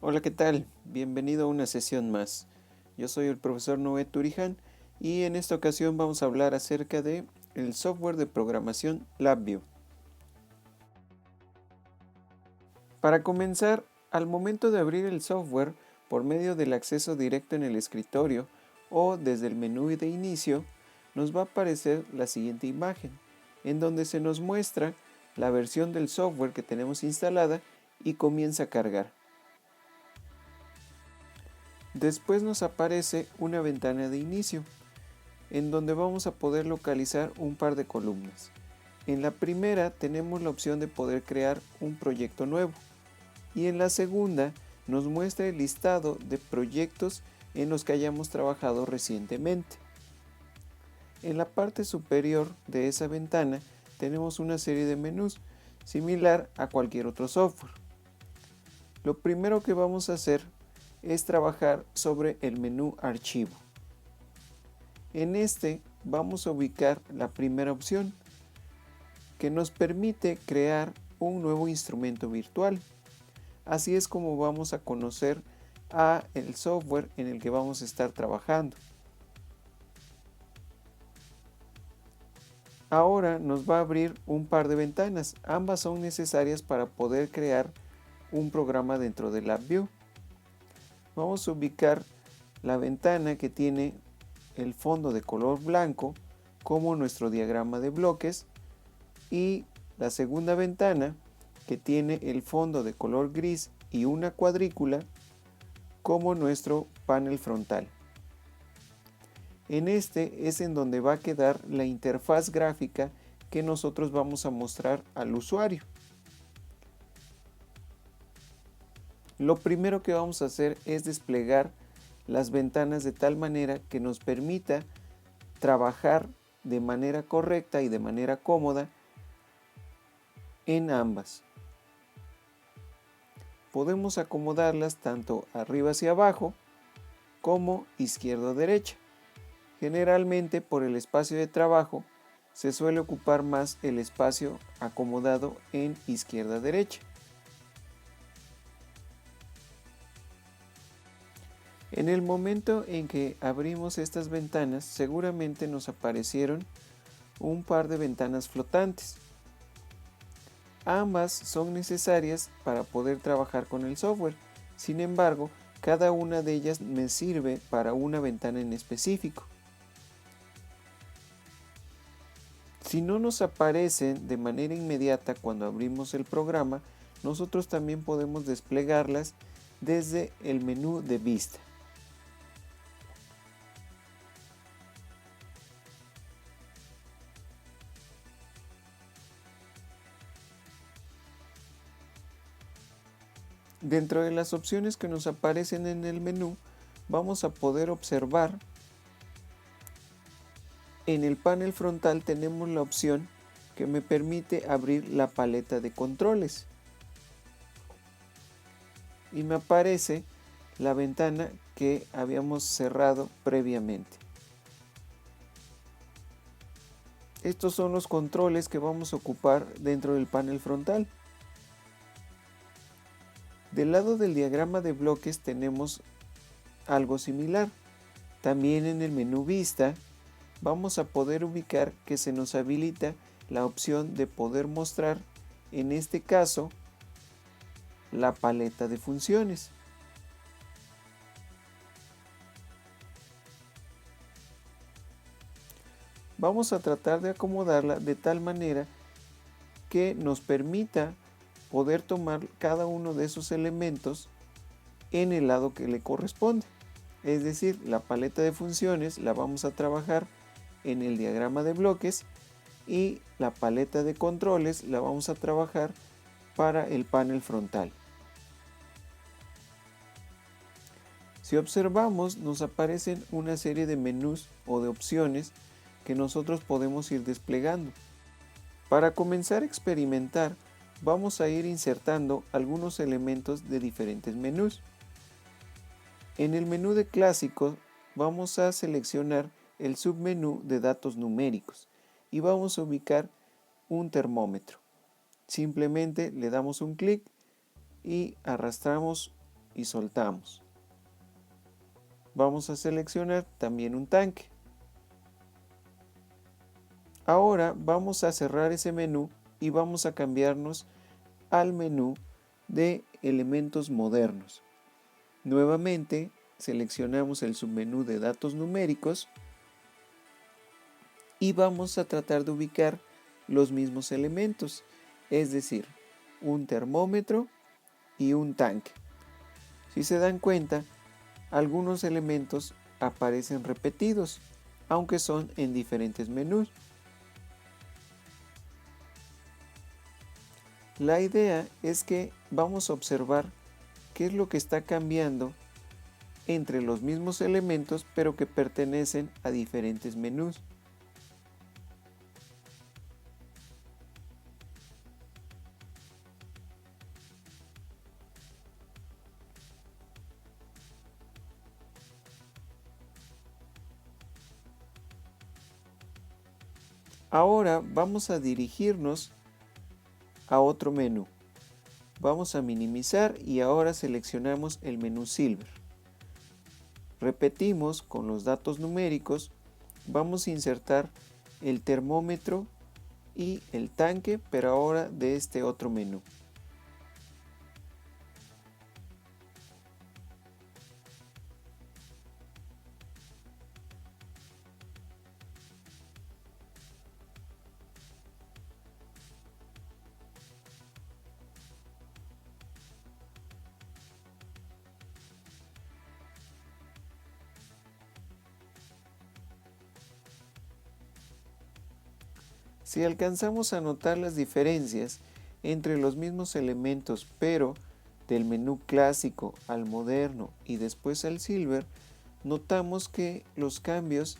Hola, ¿qué tal? Bienvenido a una sesión más. Yo soy el profesor Noé Turiján y en esta ocasión vamos a hablar acerca de el software de programación LabVIEW. Para comenzar, al momento de abrir el software por medio del acceso directo en el escritorio o desde el menú de inicio, nos va a aparecer la siguiente imagen, en donde se nos muestra la versión del software que tenemos instalada y comienza a cargar. Después nos aparece una ventana de inicio, en donde vamos a poder localizar un par de columnas. En la primera tenemos la opción de poder crear un proyecto nuevo y en la segunda nos muestra el listado de proyectos en los que hayamos trabajado recientemente. En la parte superior de esa ventana tenemos una serie de menús similar a cualquier otro software. Lo primero que vamos a hacer es trabajar sobre el menú Archivo. En este vamos a ubicar la primera opción, que nos permite crear un nuevo instrumento virtual. Así es como vamos a conocer a el software en el que vamos a estar trabajando. Ahora nos va a abrir un par de ventanas, ambas son necesarias para poder crear un programa dentro de LabVIEW. Vamos a ubicar la ventana que tiene el fondo de color blanco como nuestro diagrama de bloques y la segunda ventana que tiene el fondo de color gris y una cuadrícula como nuestro panel frontal. En este es en donde va a quedar la interfaz gráfica que nosotros vamos a mostrar al usuario. Lo primero que vamos a hacer es desplegar las ventanas de tal manera que nos permita trabajar de manera correcta y de manera cómoda en ambas. Podemos acomodarlas tanto arriba hacia abajo como izquierda o derecha. Generalmente por el espacio de trabajo se suele ocupar más el espacio acomodado en izquierda-derecha. En el momento en que abrimos estas ventanas, seguramente nos aparecieron un par de ventanas flotantes. Ambas son necesarias para poder trabajar con el software. Sin embargo, cada una de ellas me sirve para una ventana en específico. Si no nos aparecen de manera inmediata cuando abrimos el programa, nosotros también podemos desplegarlas desde el menú de vista. Dentro de las opciones que nos aparecen en el menú, vamos a poder observar en el panel frontal tenemos la opción que me permite abrir la paleta de controles y me aparece la ventana que habíamos cerrado previamente. Estos son los controles que vamos a ocupar dentro del panel frontal. Del lado del diagrama de bloques tenemos algo similar. También en el menú Vista vamos a poder ubicar que se nos habilita la opción de poder mostrar, en este caso, la paleta de funciones. Vamos a tratar de acomodarla de tal manera que nos permita poder tomar cada uno de esos elementos en el lado que le corresponde. Es decir, la paleta de funciones la vamos a trabajar en el diagrama de bloques y la paleta de controles la vamos a trabajar para el panel frontal. Si observamos, nos aparecen una serie de menús o de opciones que nosotros podemos ir desplegando. Para comenzar a experimentar, vamos a ir insertando algunos elementos de diferentes menús. En el menú de clásicos vamos a seleccionar el submenú de datos numéricos y vamos a ubicar un termómetro. Simplemente le damos un clic y arrastramos y soltamos. Vamos a seleccionar también un tanque. Ahora vamos a cerrar ese menú y vamos a cambiarnos al menú de elementos modernos. Nuevamente seleccionamos el submenú de datos numéricos y vamos a tratar de ubicar los mismos elementos, es decir, un termómetro y un tanque. Si se dan cuenta, algunos elementos aparecen repetidos, aunque son en diferentes menús. La idea es que vamos a observar qué es lo que está cambiando entre los mismos elementos, pero que pertenecen a diferentes menús. Ahora vamos a dirigirnos a otro menú. Vamos a minimizar y ahora seleccionamos el menú Silver. Repetimos con los datos numéricos, vamos a insertar el termómetro y el tanque, pero ahora de este otro menú. Si alcanzamos a notar las diferencias entre los mismos elementos, pero del menú clásico al moderno y después al silver, notamos que los cambios,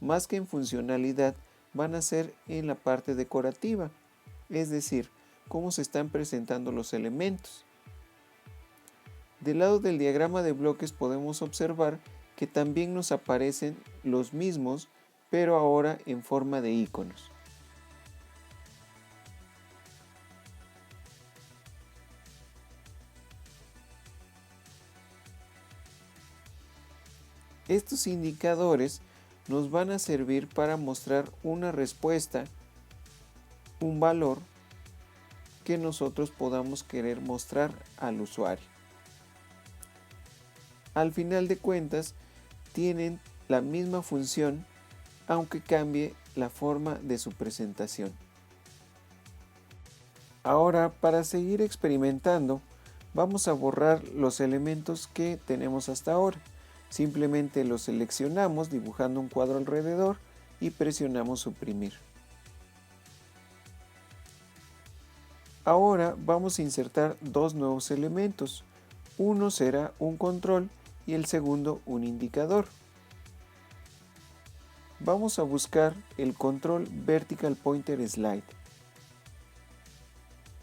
más que en funcionalidad, van a ser en la parte decorativa, es decir, cómo se están presentando los elementos. Del lado del diagrama de bloques podemos observar que también nos aparecen los mismos, pero ahora en forma de iconos. Estos indicadores nos van a servir para mostrar una respuesta, un valor que nosotros podamos querer mostrar al usuario. Al final de cuentas, tienen la misma función, aunque cambie la forma de su presentación. Ahora, para seguir experimentando, vamos a borrar los elementos que tenemos hasta ahora. Simplemente los seleccionamos dibujando un cuadro alrededor y presionamos suprimir. Ahora vamos a insertar dos nuevos elementos. Uno será un control y el segundo un indicador. Vamos a buscar el control Vertical Pointer Slide.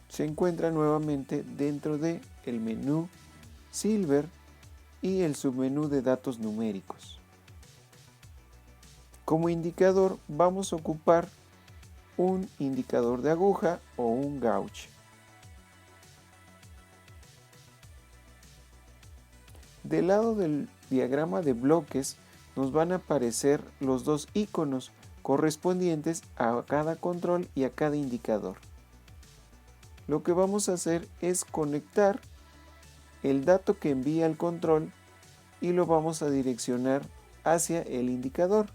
Se encuentra nuevamente dentro del menú Silver y el submenú de datos numéricos. Como indicador vamos a ocupar un indicador de aguja o un gauge. Del lado del diagrama de bloques nos van a aparecer los dos iconos correspondientes a cada control y a cada indicador. Lo que vamos a hacer es conectar el dato que envía el control y lo vamos a direccionar hacia el indicador.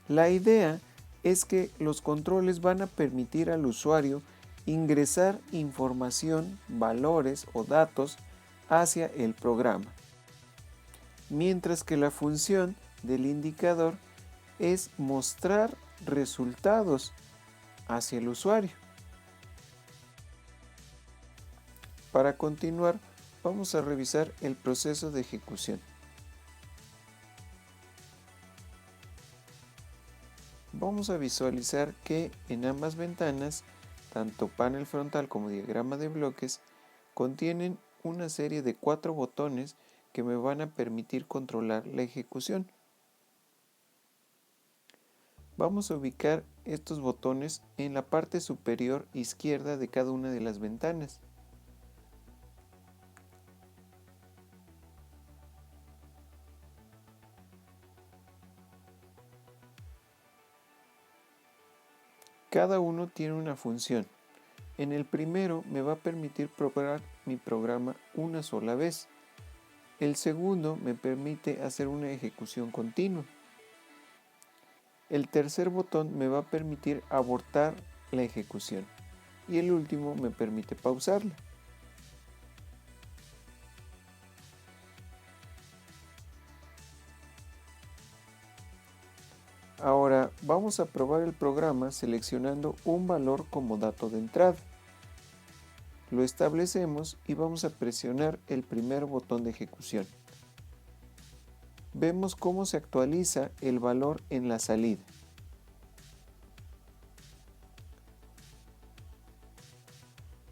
La idea es que los controles van a permitir al usuario ingresar información, valores o datos hacia el programa, mientras que la función del indicador es mostrar resultados hacia el usuario. Para continuar, vamos a revisar el proceso de ejecución. Vamos a visualizar que en ambas ventanas, tanto panel frontal como diagrama de bloques, contienen una serie de 4 botones que me van a permitir controlar la ejecución. Vamos a ubicar estos botones en la parte superior izquierda de cada una de las ventanas. Cada uno tiene una función. En el primero me va a permitir probar mi programa una sola vez. El segundo me permite hacer una ejecución continua. El tercer botón me va a permitir abortar la ejecución. Y el último me permite pausarla. Ahora vamos a probar el programa seleccionando un valor como dato de entrada. Lo establecemos y vamos a presionar el primer botón de ejecución. Vemos cómo se actualiza el valor en la salida.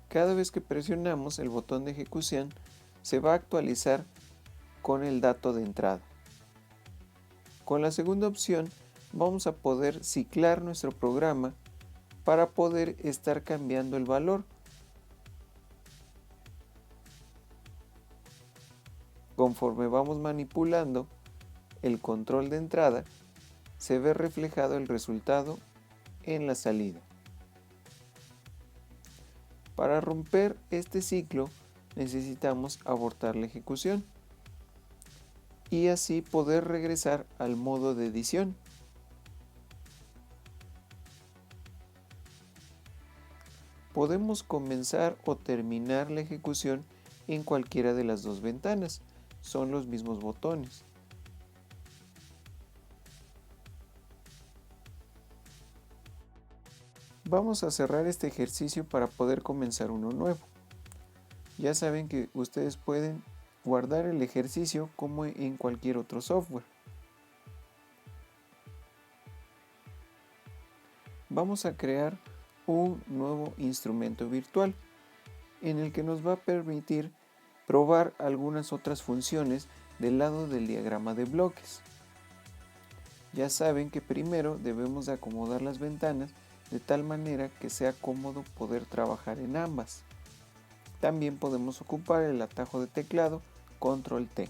Cada vez que presionamos el botón de ejecución, se va a actualizar con el dato de entrada. Con la segunda opción, vamos a poder ciclar nuestro programa para poder estar cambiando el valor. Conforme vamos manipulando el control de entrada, se ve reflejado el resultado en la salida. Para romper este ciclo, necesitamos abortar la ejecución y así poder regresar al modo de edición. Podemos comenzar o terminar la ejecución en cualquiera de las dos ventanas, son los mismos botones. Vamos a cerrar este ejercicio para poder comenzar uno nuevo. Ya saben que ustedes pueden guardar el ejercicio como en cualquier otro software. Vamos a crear un nuevo instrumento virtual en el que nos va a permitir probar algunas otras funciones del lado del diagrama de bloques. Ya saben que primero debemos de acomodar las ventanas de tal manera que sea cómodo poder trabajar en ambas. También podemos ocupar el atajo de teclado Control T.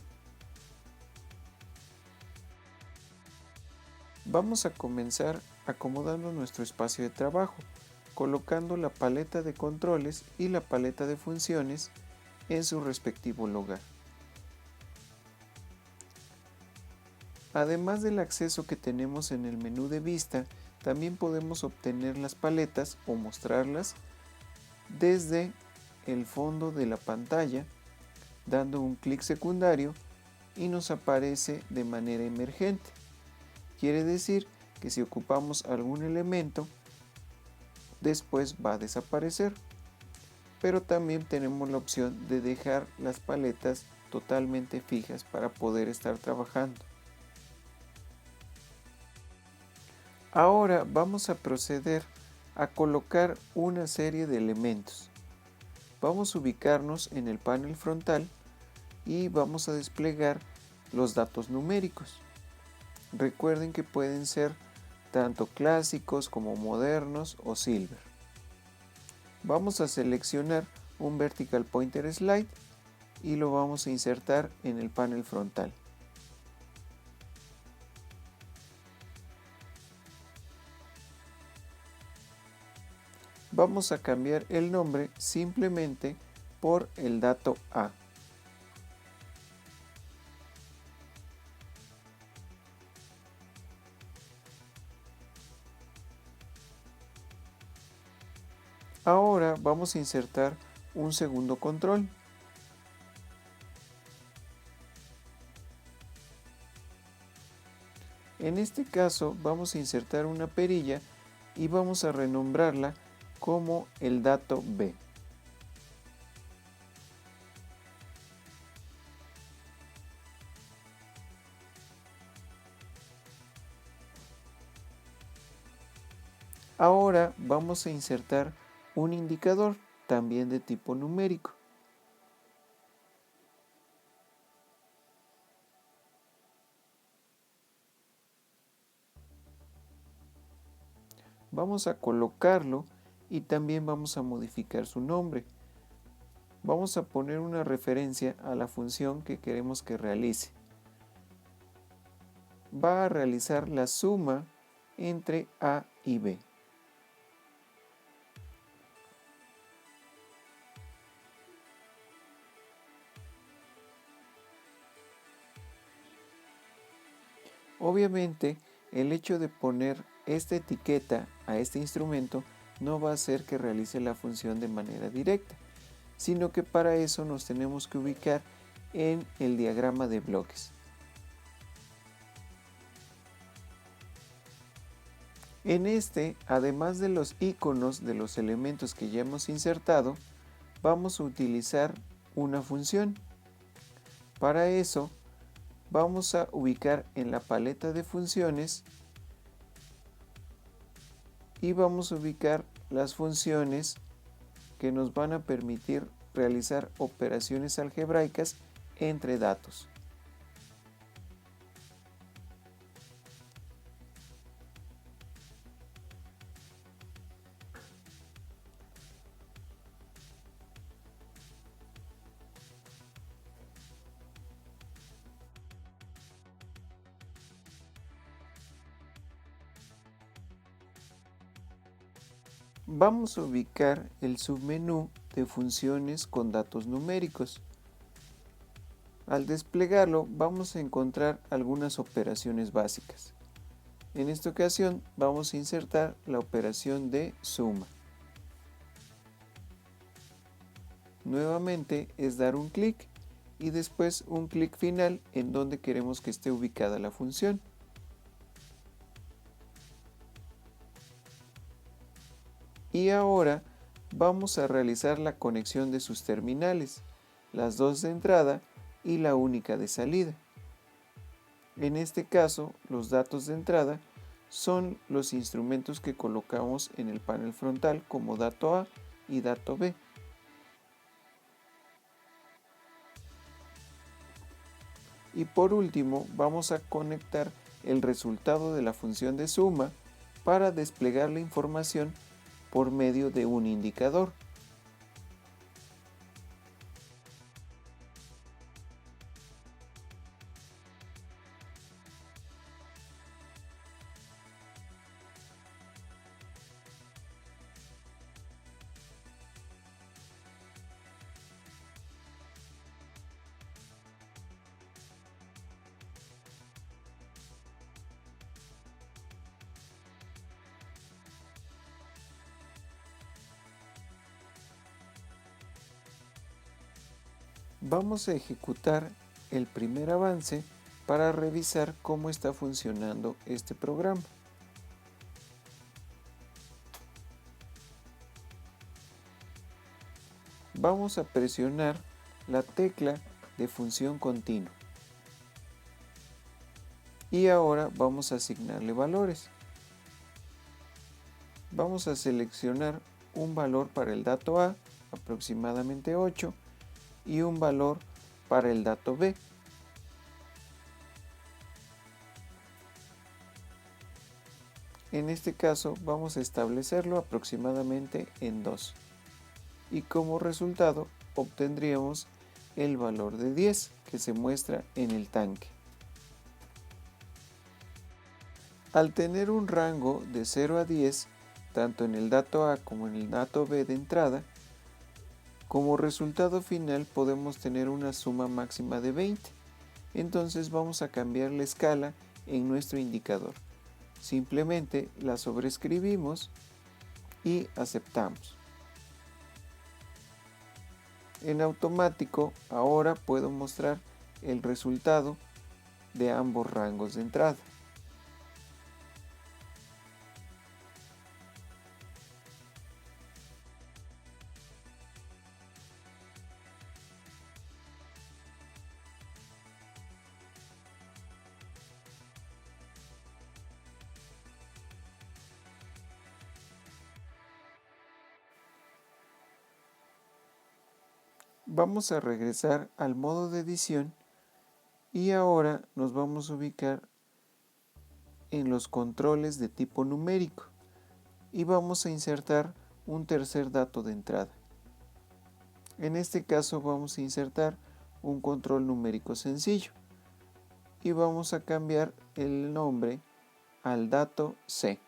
Vamos a comenzar acomodando nuestro espacio de trabajo, colocando la paleta de controles y la paleta de funciones en su respectivo lugar. Además del acceso que tenemos en el menú de vista, también podemos obtener las paletas o mostrarlas desde el fondo de la pantalla, dando un clic secundario y nos aparece de manera emergente. Quiere decir que si ocupamos algún elemento, después va a desaparecer. Pero también tenemos la opción de dejar las paletas totalmente fijas para poder estar trabajando. Ahora vamos a proceder a colocar una serie de elementos. Vamos a ubicarnos en el panel frontal y vamos a desplegar los datos numéricos. Recuerden que pueden ser tanto clásicos como modernos o silver. Vamos a seleccionar un vertical pointer slide y lo vamos a insertar en el panel frontal. Vamos a cambiar el nombre simplemente por el dato A. Ahora vamos a insertar un segundo control. En este caso vamos a insertar una perilla y vamos a renombrarla como el dato B. Ahora vamos a insertar un indicador también de tipo numérico. Vamos a colocarlo y también vamos a modificar su nombre. Vamos a poner una referencia a la función que queremos que realice. Va a realizar la suma entre A y B. Obviamente, el hecho de poner esta etiqueta a este instrumento no va a hacer que realice la función de manera directa, sino que para eso nos tenemos que ubicar en el diagrama de bloques. En este, además de los iconos de los elementos que ya hemos insertado, vamos a utilizar una función. Para eso, vamos a ubicar en la paleta de funciones y vamos a ubicar las funciones que nos van a permitir realizar operaciones algebraicas entre datos. Vamos a ubicar el submenú de funciones con datos numéricos. Al desplegarlo vamos a encontrar algunas operaciones básicas. En esta ocasión vamos a insertar la operación de suma. Nuevamente es dar un clic y después un clic final en donde queremos que esté ubicada la función. Y ahora vamos a realizar la conexión de sus terminales, las dos de entrada y la única de salida. En este caso, los datos de entrada son los instrumentos que colocamos en el panel frontal como dato A y dato B. Y por último, vamos a conectar el resultado de la función de suma para desplegar la información por medio de un indicador. Vamos a ejecutar el primer avance para revisar cómo está funcionando este programa. Vamos a presionar la tecla de función continua. Y ahora vamos a asignarle valores. Vamos a seleccionar un valor para el dato A, aproximadamente 8, y un valor para el dato B. En este caso vamos a establecerlo aproximadamente en 2. Y como resultado obtendríamos el valor de 10 que se muestra en el tanque. Al tener un rango de 0 a 10, tanto en el dato A como en el dato B de entrada, como resultado final podemos tener una suma máxima de 20. Entonces vamos a cambiar la escala en nuestro indicador. Simplemente la sobreescribimos y aceptamos. En automático ahora puedo mostrar el resultado de ambos rangos de entrada. Vamos a regresar al modo de edición y ahora nos vamos a ubicar en los controles de tipo numérico. y vamos a insertar un tercer dato de entrada. En este caso vamos a insertar un control numérico sencillo y vamos a cambiar el nombre al dato C.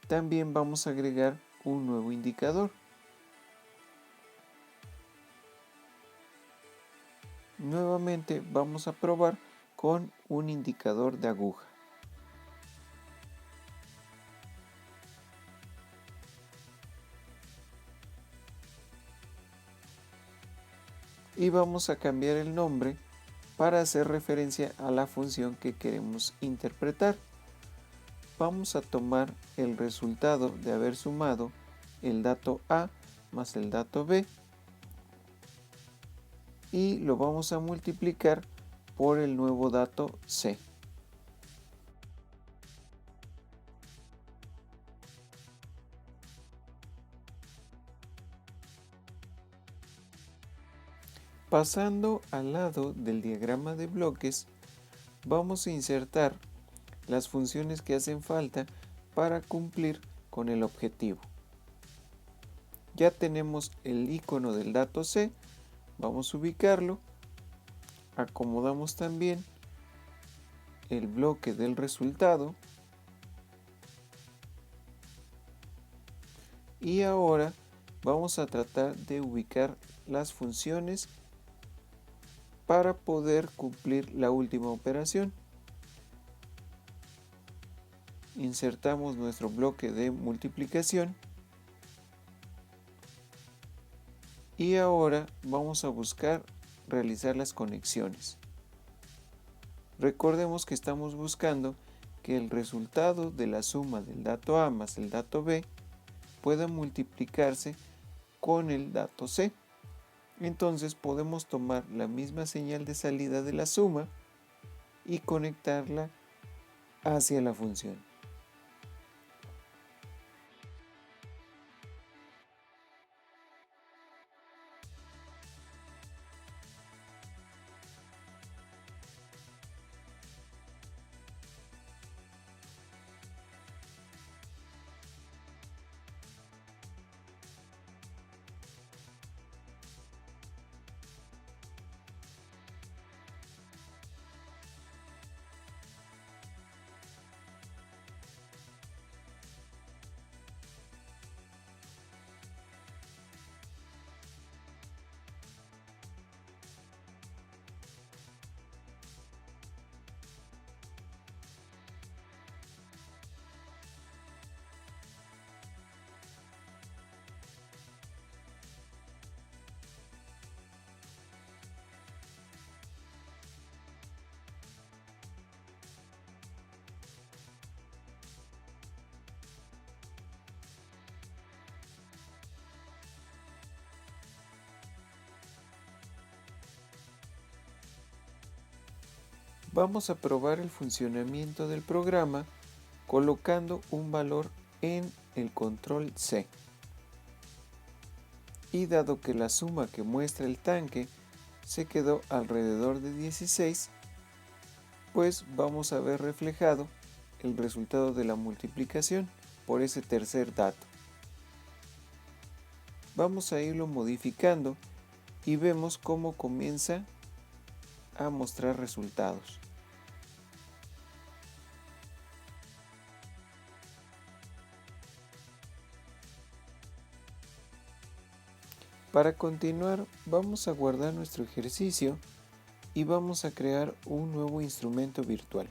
También vamos a agregar un nuevo indicador. Nuevamente vamos a probar con un indicador de aguja. Y vamos a cambiar el nombre para hacer referencia a la función que queremos interpretar. Vamos a tomar el resultado de haber sumado el dato A más el dato B y lo vamos a multiplicar por el nuevo dato C. Pasando al lado del diagrama de bloques, vamos a insertar las funciones que hacen falta para cumplir con el objetivo. Ya tenemos el icono del dato C, vamos a ubicarlo, acomodamos también el bloque del resultado y ahora vamos a tratar de ubicar las funciones para poder cumplir la última operación. Insertamos nuestro bloque de multiplicación y ahora vamos a buscar realizar las conexiones. Recordemos que estamos buscando que el resultado de la suma del dato A más el dato B pueda multiplicarse con el dato C. Entonces podemos tomar la misma señal de salida de la suma y conectarla hacia la función. Vamos a probar el funcionamiento del programa colocando un valor en el control C. Y dado que la suma que muestra el tanque se quedó alrededor de 16, pues vamos a ver reflejado el resultado de la multiplicación por ese tercer dato. Vamos a irlo modificando y vemos cómo comienza a mostrar resultados. Para continuar, vamos a guardar nuestro ejercicio y vamos a crear un nuevo instrumento virtual.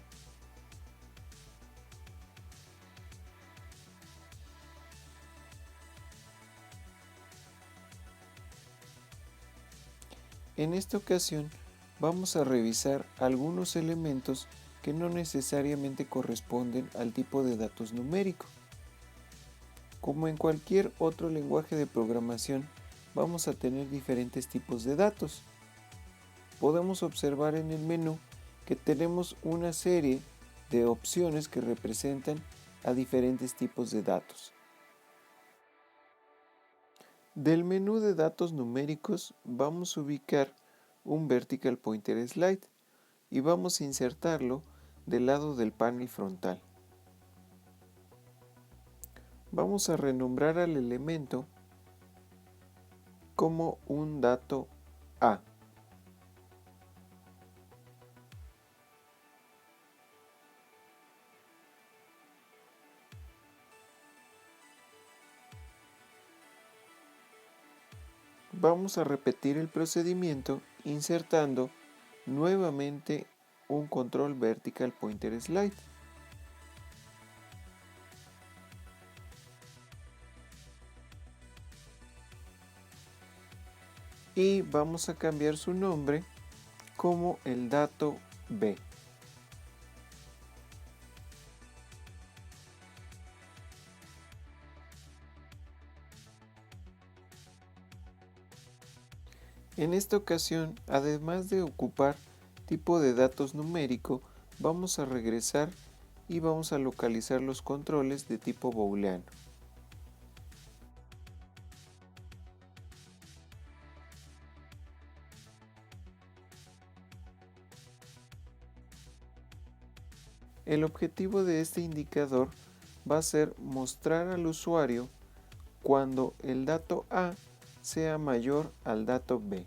En esta ocasión vamos a revisar algunos elementos que no necesariamente corresponden al tipo de datos numérico. Como en cualquier otro lenguaje de programación, vamos a tener diferentes tipos de datos. Podemos observar en el menú que tenemos una serie de opciones que representan a diferentes tipos de datos. Del menú de datos numéricos vamos a ubicar un Vertical Pointer Slide y vamos a insertarlo del lado del panel frontal. Vamos a renombrar al elemento como un dato A. Vamos a repetir el procedimiento insertando nuevamente un control vertical pointer slide. Y vamos a cambiar su nombre como el dato B. En esta ocasión, además de ocupar tipo de datos numérico, vamos a regresar y vamos a localizar los controles de tipo booleano. El objetivo de este indicador va a ser mostrar al usuario cuando el dato A sea mayor al dato B.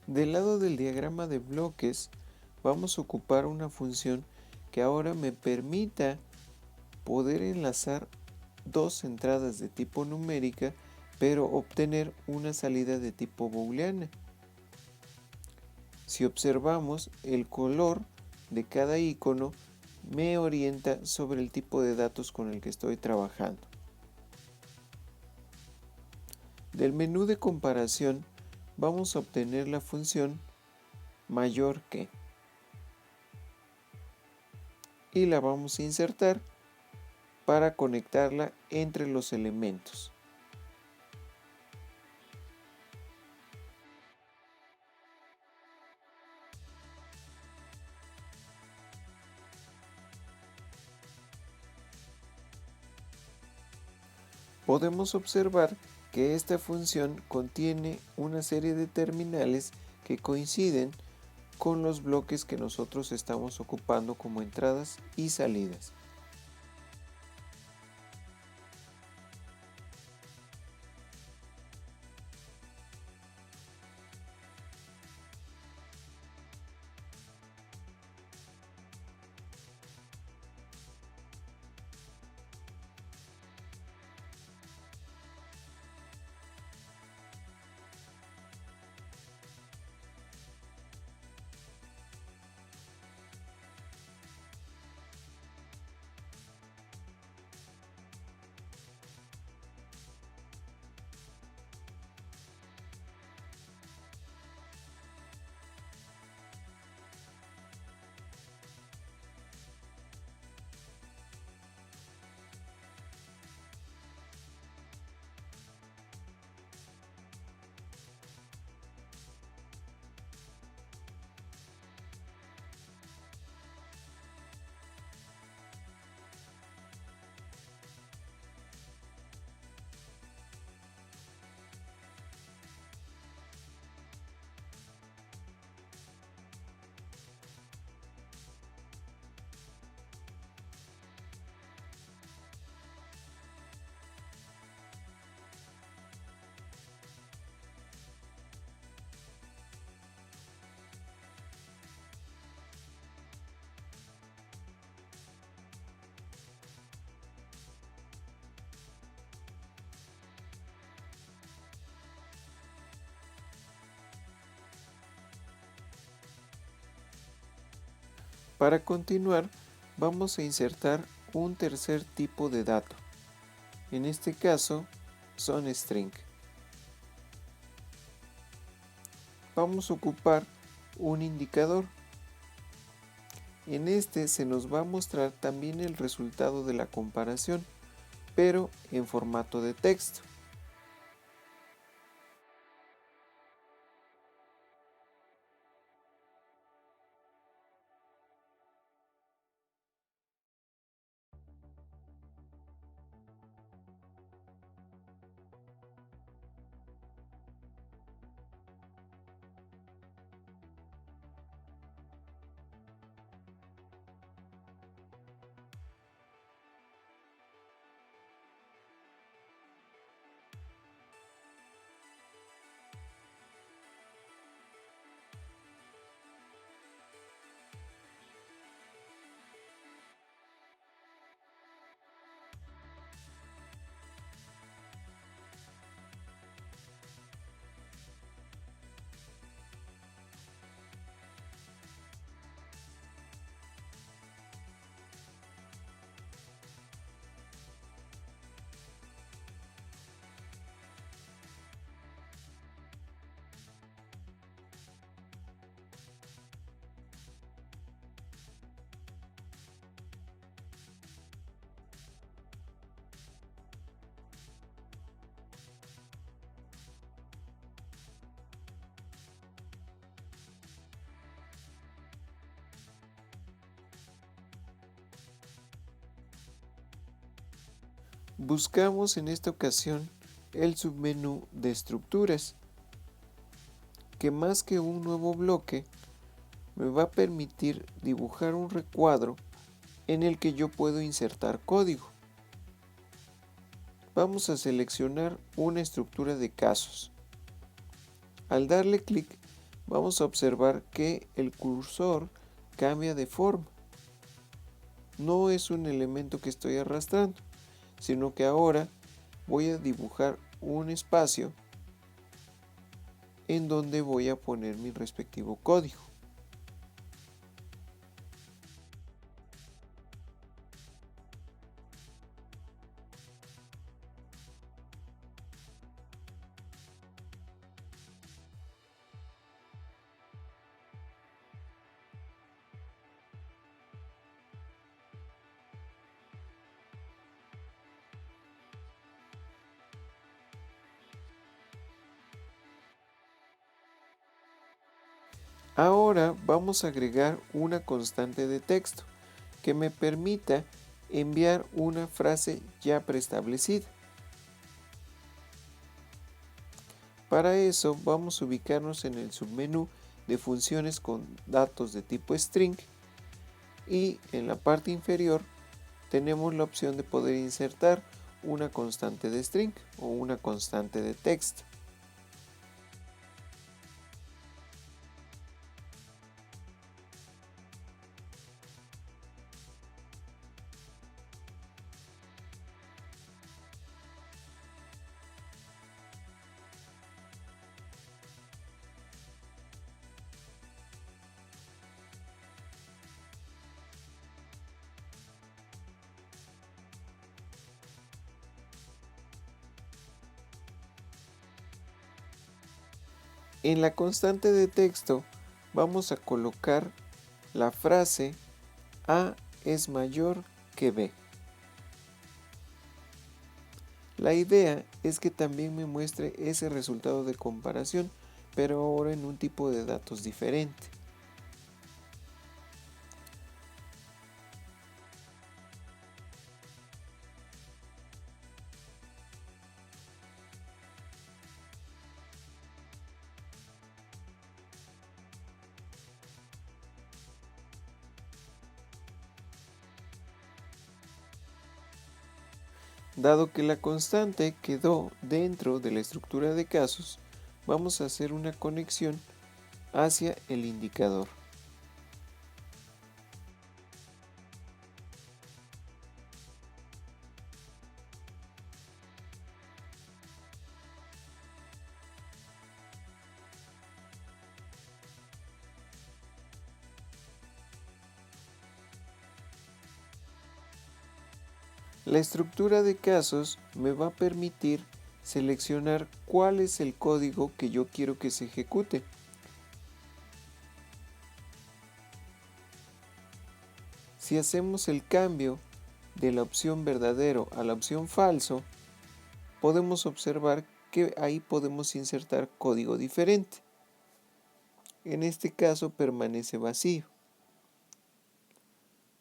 Del lado del diagrama de bloques vamos a ocupar una función que ahora me permita poder enlazar dos entradas de tipo numérica, pero obtener una salida de tipo booleana. Si observamos, el color de cada icono me orienta sobre el tipo de datos con el que estoy trabajando. Del menú de comparación vamos a obtener la función mayor que y la vamos a insertar para conectarla entre los elementos. Podemos observar que esta función contiene una serie de terminales que coinciden con los bloques que nosotros estamos ocupando como entradas y salidas. Para continuar, vamos a insertar un tercer tipo de dato. En este caso, son string. Vamos a ocupar un indicador. En este se nos va a mostrar también el resultado de la comparación, pero en formato de texto. Buscamos en esta ocasión el submenú de estructuras, que más que un nuevo bloque, me va a permitir dibujar un recuadro en el que yo puedo insertar código. Vamos a seleccionar una estructura de casos. Al darle clic, vamos a observar que el cursor cambia de forma. No es un elemento que estoy arrastrando, sino que ahora voy a dibujar un espacio en donde voy a poner mi respectivo código. Ahora vamos a agregar una constante de texto que me permita enviar una frase ya preestablecida. Para eso vamos a ubicarnos en el submenú de funciones con datos de tipo string y en la parte inferior tenemos la opción de poder insertar una constante de string o una constante de texto. En la constante de texto vamos a colocar la frase A es mayor que B. La idea es que también me muestre ese resultado de comparación, pero ahora en un tipo de datos diferente. Dado que la constante quedó dentro de la estructura de casos, vamos a hacer una conexión hacia el indicador. La estructura de casos me va a permitir seleccionar cuál es el código que yo quiero que se ejecute. Si hacemos el cambio de la opción verdadero a la opción falso, podemos observar que ahí podemos insertar código diferente. En este caso permanece vacío.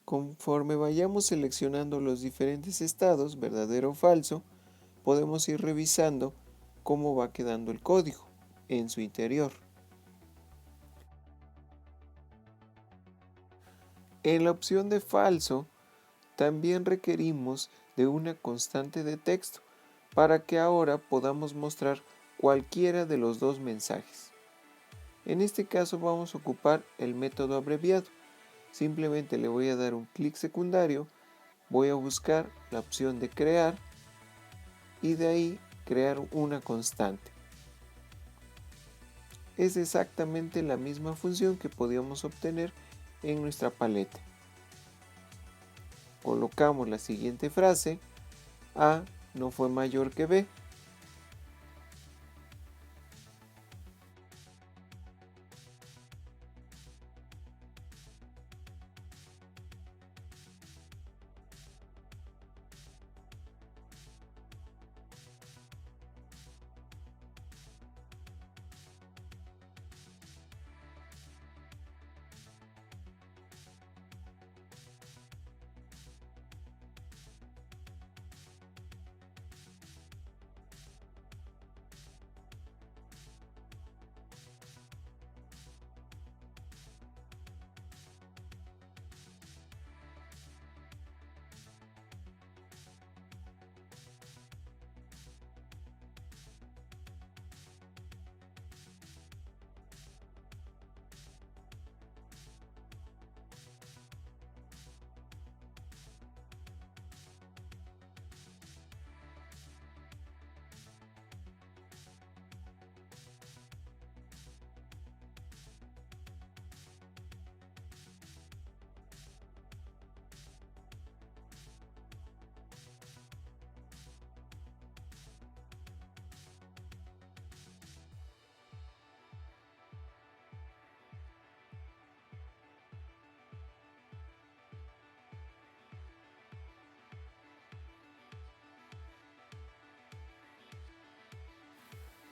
Conforme vayamos seleccionando los diferentes estados, verdadero o falso, podemos ir revisando cómo va quedando el código en su interior. En la opción de falso, también requerimos de una constante de texto para que ahora podamos mostrar cualquiera de los dos mensajes. En este caso vamos a ocupar el método abreviado. Simplemente le voy a dar un clic secundario, voy a buscar la opción de crear y de ahí crear una constante. Es exactamente la misma función que podíamos obtener en nuestra paleta. Colocamos la siguiente frase: A no fue mayor que B.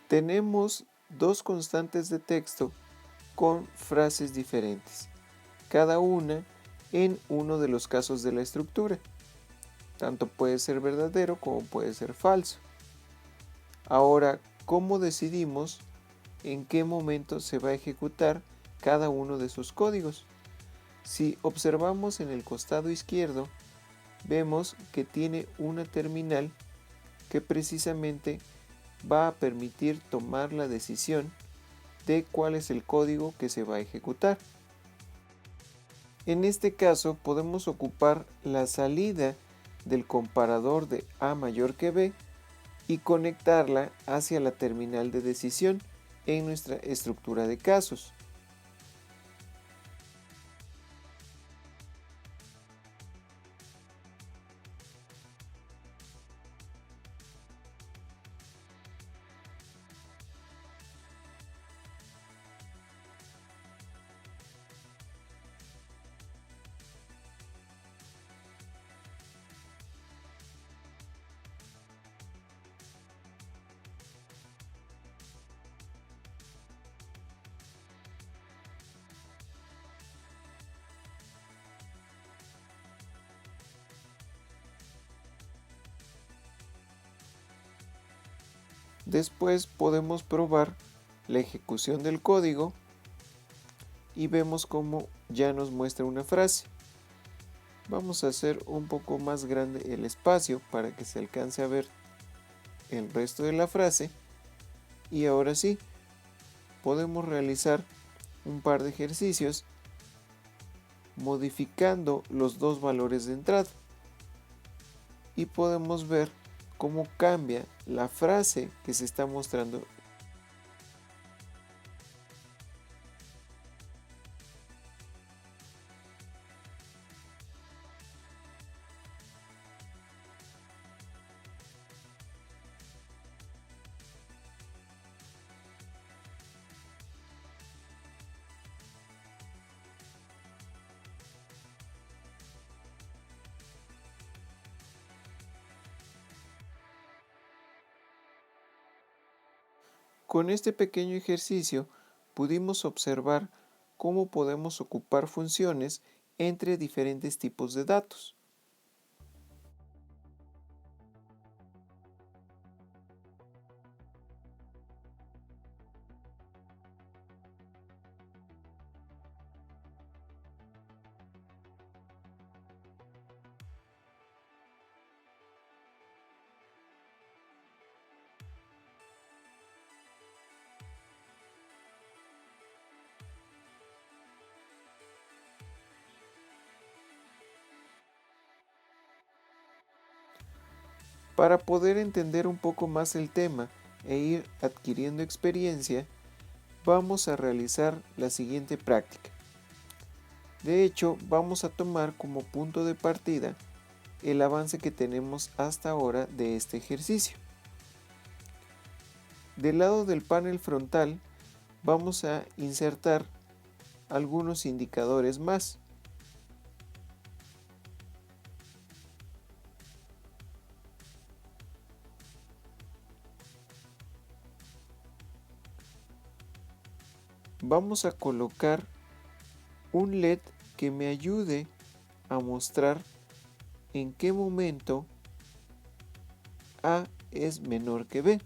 Tenemos dos constantes de texto con frases diferentes, cada una en uno de los casos de la estructura. Tanto puede ser verdadero como puede ser falso. Ahora, ¿cómo decidimos en qué momento se va a ejecutar cada uno de sus códigos? Si observamos en el costado izquierdo, vemos que tiene una terminal que precisamente va a permitir tomar la decisión de cuál es el código que se va a ejecutar. En este caso podemos ocupar la salida del comparador de A mayor que B y conectarla hacia la terminal de decisión en nuestra estructura de casos. Después podemos probar la ejecución del código y vemos cómo ya nos muestra una frase. Vamos a hacer un poco más grande el espacio para que se alcance a ver el resto de la frase. Y ahora sí, podemos realizar un par de ejercicios modificando los dos valores de entrada. Y podemos ver cómo cambia la frase que se está mostrando. Con este pequeño ejercicio pudimos observar cómo podemos ocupar funciones entre diferentes tipos de datos. Para poder entender un poco más el tema e ir adquiriendo experiencia, vamos a realizar la siguiente práctica. De hecho, vamos a tomar como punto de partida el avance que tenemos hasta ahora de este ejercicio. Del lado del panel frontal vamos a insertar algunos indicadores más. Vamos a colocar un LED que me ayude a mostrar en qué momento A es menor que B.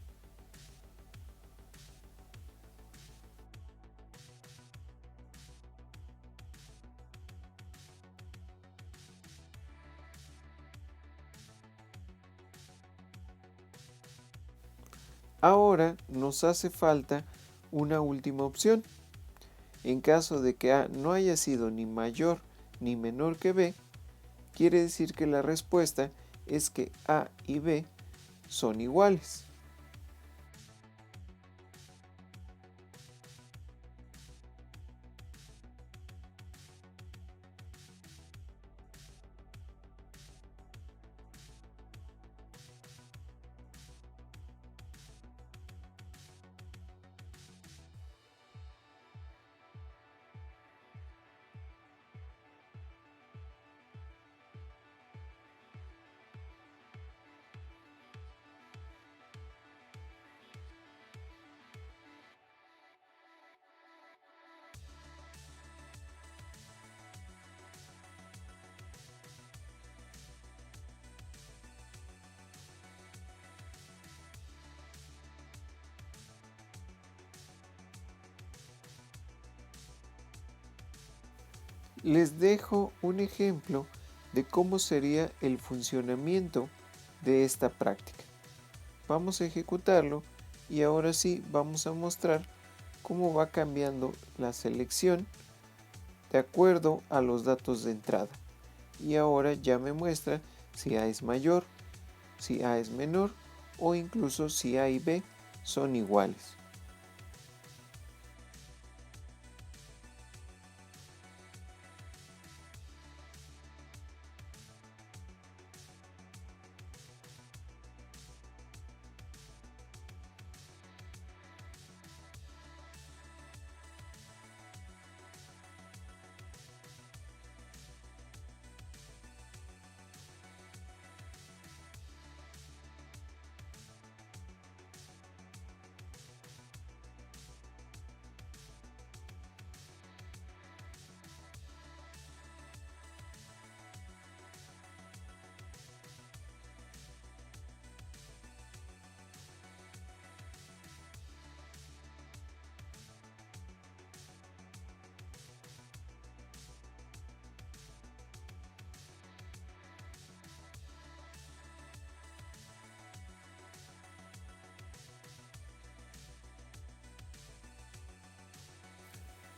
Ahora nos hace falta una última opción. En caso de que A no haya sido ni mayor ni menor que B, quiere decir que la respuesta es que A y B son iguales. Les dejo un ejemplo de cómo sería el funcionamiento de esta práctica. Vamos a ejecutarlo y ahora sí vamos a mostrar cómo va cambiando la selección de acuerdo a los datos de entrada. Y ahora ya me muestra si A es mayor, si A es menor o incluso si A y B son iguales.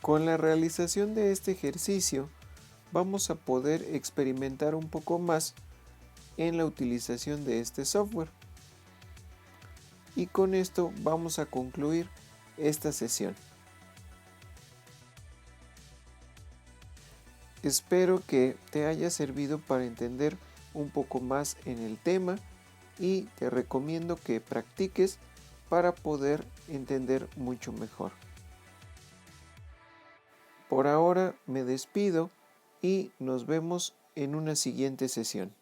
Con la realización de este ejercicio vamos a poder experimentar un poco más en la utilización de este software. Y con esto vamos a concluir esta sesión. Espero que te haya servido para entender un poco más en el tema y te recomiendo que practiques para poder entender mucho mejor. Por ahora me despido y nos vemos en una siguiente sesión.